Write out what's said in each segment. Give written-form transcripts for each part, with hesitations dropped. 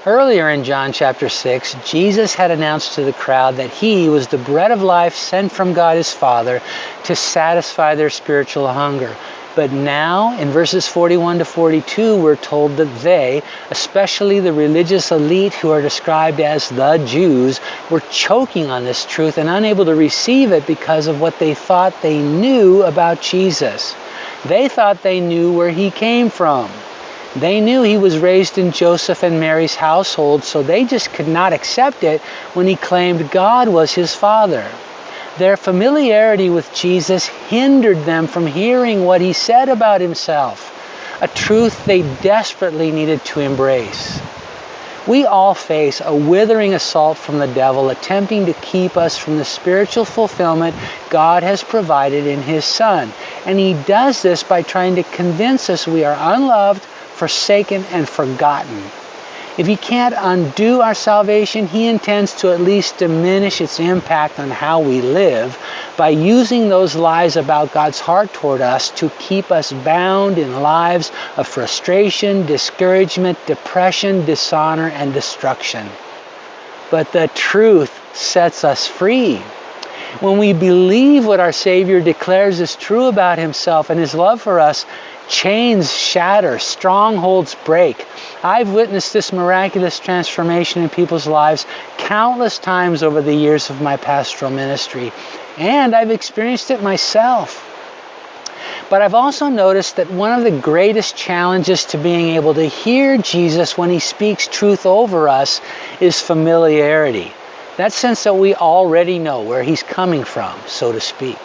Earlier in John chapter 6, Jesus had announced to the crowd that he was the bread of life sent from God his Father to satisfy their spiritual hunger. But now, in verses 41 to 42, we're told that they, especially the religious elite who are described as the Jews, were choking on this truth and unable to receive it because of what they thought they knew about Jesus. They thought they knew where he came from. They knew he was raised in Joseph and Mary's household, so they just could not accept it when he claimed God was his father. Their familiarity with Jesus hindered them from hearing what he said about himself, a truth they desperately needed to embrace. We all face a withering assault from the devil attempting to keep us from the spiritual fulfillment God has provided in his Son. And he does this by trying to convince us we are unloved, forsaken, and forgotten. If he can't undo our salvation, he intends to at least diminish its impact on how we live by using those lies about God's heart toward us to keep us bound in lives of frustration, discouragement, depression, dishonor, and destruction. But the truth sets us free. When we believe what our Savior declares is true about himself and his love for us, chains shatter, strongholds break. I've witnessed this miraculous transformation in people's lives countless times over the years of my pastoral ministry, and I've experienced it myself. But I've also noticed that one of the greatest challenges to being able to hear Jesus when he speaks truth over us is familiarity. That sense that we already know where he's coming from, so to speak.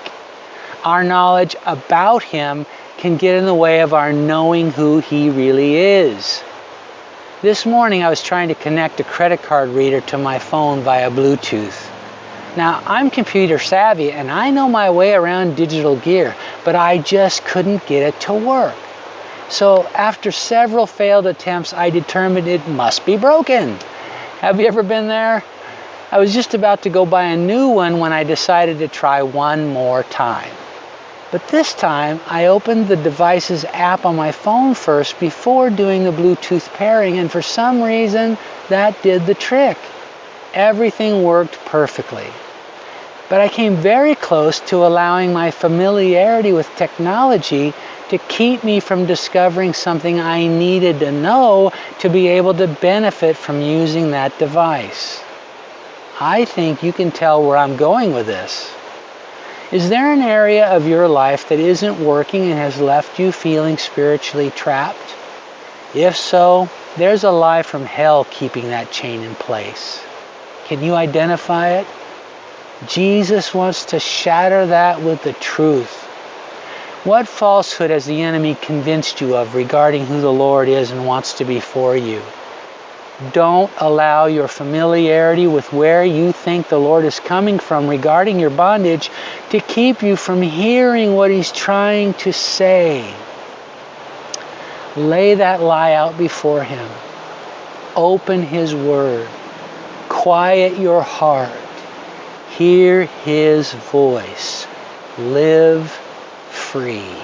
Our knowledge about him can get in the way of our knowing who he really is. This morning I was trying to connect a credit card reader to my phone via Bluetooth. Now, I'm computer savvy and I know my way around digital gear, but I just couldn't get it to work. So after several failed attempts, I determined it must be broken. Have you ever been there? I was just about to go buy a new one when I decided to try one more time. But this time, I opened the device's app on my phone first before doing the Bluetooth pairing, and for some reason, that did the trick. Everything worked perfectly. But I came very close to allowing my familiarity with technology to keep me from discovering something I needed to know to be able to benefit from using that device. I think you can tell where I'm going with this. Is there an area of your life that isn't working and has left you feeling spiritually trapped? If so, there's a lie from hell keeping that chain in place. Can you identify it? Jesus wants to shatter that with the truth. What falsehood has the enemy convinced you of regarding who the Lord is and wants to be for you? Don't allow your familiarity with where you think the Lord is coming from regarding your bondage to keep you from hearing what he's trying to say. Lay that lie out before him. Open his word. Quiet your heart. Hear his voice. Live free.